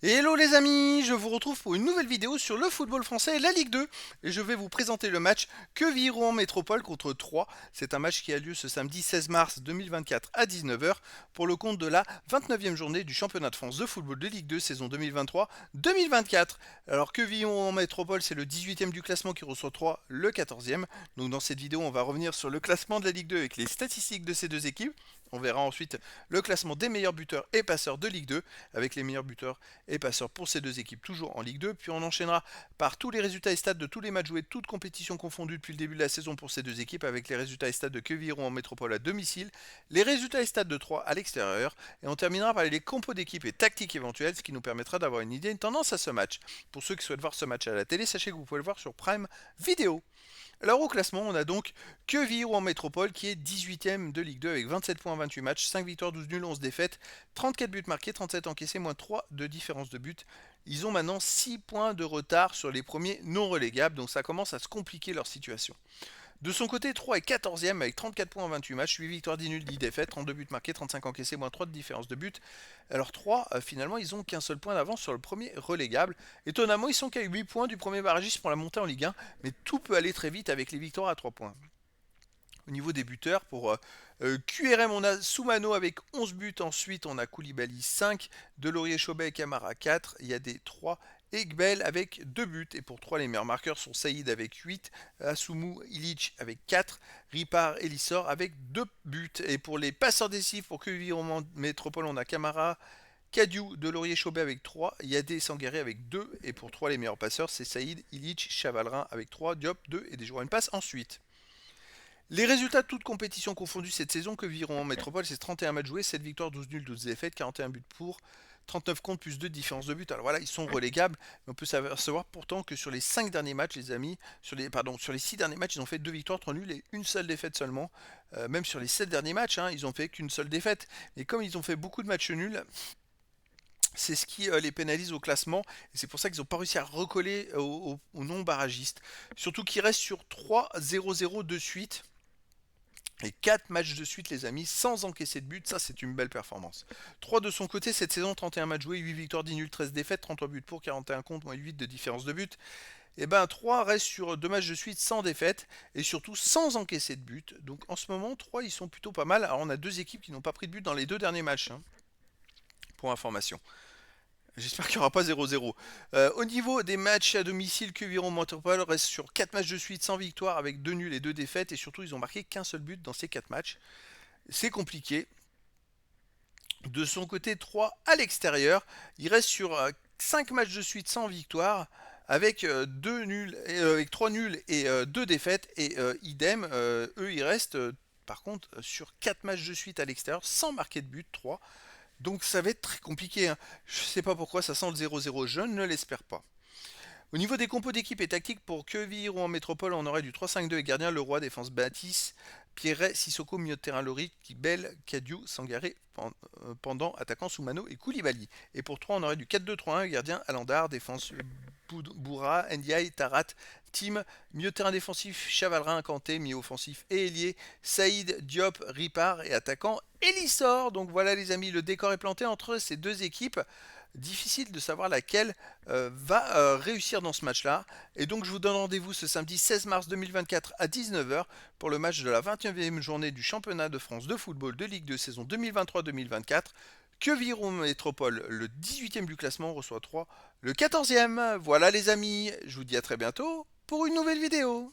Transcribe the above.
Hello les amis, je vous retrouve pour une nouvelle vidéo sur le football français et la Ligue 2. Et je vais vous présenter le match Queville-Rouen Métropole contre Troyes. C'est un match qui a lieu ce samedi 16 mars 2024 à 19 h pour le compte de la 29e journée du championnat de France de football de Ligue 2 saison 2023-2024. Alors Queville-Rouen Métropole, c'est le 18e du classement qui reçoit Troyes le 14e. Donc dans cette vidéo, on va revenir sur le classement de la Ligue 2 avec les statistiques de ces deux équipes. On verra ensuite le classement des meilleurs buteurs et passeurs de Ligue 2 avec les meilleurs buteurs et passeurs pour ces deux équipes toujours en Ligue 2. Puis on enchaînera par tous les résultats et stats de tous les matchs joués, toutes compétitions confondues depuis le début de la saison pour ces deux équipes, avec les résultats et stats de Queville-Rouen en métropole à domicile, les résultats et stats de Troyes à l'extérieur, et on terminera par les compos d'équipes et tactiques éventuelles, ce qui nous permettra d'avoir une idée, une tendance à ce match. Pour ceux qui souhaitent voir ce match à la télé, sachez que vous pouvez le voir sur Prime Vidéo. Alors au classement, on a donc Queville-Rouen Métropole qui est 18ème de Ligue 2 avec 27 points, 28 matchs, 5 victoires, 12 nuls, 11 défaites, 34 buts marqués, 37 encaissés, moins 3 de différence de but. Ils ont maintenant 6 points de retard sur les premiers non relégables, donc ça commence à se compliquer leur situation. De son côté, Troyes est 14e avec 34 points en 28 matchs, 8 victoires, 10 nuls, 10 défaites, 32 buts marqués, 35 encaissés, moins 3 de différence de but. Alors Troyes, finalement, ils ont qu'un seul point d'avance sur le premier relégable. Étonnamment, ils sont qu'à 8 points du premier barragiste pour la montée en Ligue 1, mais tout peut aller très vite avec les victoires à 3 points. Au niveau des buteurs, pour QRM, on a Soumano avec 11 buts. Ensuite, on a Koulibaly 5, Delorier, Chobet et Camara 4. Il y a des 3 et Gbel avec 2 buts. Et pour 3, les meilleurs marqueurs sont Saïd avec 8, Assoumou, Illich avec 4, Ripard et Lissor avec 2 buts. Et pour les passeurs décisifs, pour Queville-Rouen Métropole, on a Camara, Cadiou, Delorier, Chobet avec 3, Yadé, Sangaré avec 2. Et pour 3, les meilleurs passeurs, c'est Saïd, Illich, Chavalrin avec 3, Diop 2 et des joueurs une passe ensuite. Les résultats de toutes compétitions confondues cette saison, Queville-Rouen en métropole, c'est 31 matchs joués, 7 victoires, 12 nuls, 12 défaites, 41 buts pour, 39 contre plus 2 de différence de but. Alors voilà, ils sont relégables, mais on peut savoir pourtant que sur les 5 derniers matchs, les amis, sur les 6 derniers matchs, ils ont fait 2 victoires, 3 nuls et une seule défaite seulement. Même sur les 7 derniers matchs, hein, ils ont fait qu'une seule défaite. Et comme ils ont fait beaucoup de matchs nuls, c'est ce qui les pénalise au classement. Et c'est pour ça qu'ils n'ont pas réussi à recoller aux non-barragistes. Surtout qu'ils restent sur 3-0-0 de suite. Et 4 matchs de suite, les amis, sans encaisser de but, ça c'est une belle performance. 3 de son côté, cette saison, 31 matchs joués, 8 victoires, 10 nuls, 13 défaites, 33 buts pour, 41 contre, moins 8 de différence de but. Et ben 3 reste sur 2 matchs de suite sans défaite et surtout sans encaisser de but. Donc en ce moment, 3 ils sont plutôt pas mal. Alors on a deux équipes qui n'ont pas pris de but dans les deux derniers matchs, hein, pour information. J'espère qu'il n'y aura pas 0-0. Au niveau des matchs à domicile, Queville-Rouen Métropole reste sur 4 matchs de suite sans victoire avec 2 nuls et 2 défaites. Et surtout, ils ont marqué qu'un seul but dans ces 4 matchs. C'est compliqué. De son côté, 3 à l'extérieur. Il reste sur 5 matchs de suite sans victoire avec 2 nuls, avec 3 nuls et 2 défaites. Et idem, eux, ils restent par contre sur 4 matchs de suite à l'extérieur sans marquer de but, 3. Donc ça va être très compliqué, hein. Je sais pas pourquoi ça sent le 0-0, je ne l'espère pas. Au niveau des compos d'équipe et tactique pour Queville-Rouen en métropole, on aurait du 3-5-2 et gardien Leroy, défense Baptiste, Pierret, Sissoko, milieu de terrain Loric, Kibel, Cadiou, Sangaré, pendant, attaquant Soumano et Koulibaly. Et pour 3, on aurait du 4-2-3-1, gardien Alandar, défense Boura, Ndiaye, Tarat, Tim, milieu de terrain défensif Chavalrin, Kanté, milieu offensif et ailier, Saïd, Diop, Ripard et attaquant Elissor. Donc voilà les amis, le décor est planté entre ces deux équipes. Difficile de savoir laquelle va réussir dans ce match-là. Et donc je vous donne rendez-vous ce samedi 16 mars 2024 à 19 h pour le match de la 29e journée du championnat de France de football de Ligue 2 saison 2023-2024. Queville-Rouen Métropole, le 18e du classement, reçoit 3, le 14e. Voilà les amis, je vous dis à très bientôt pour une nouvelle vidéo.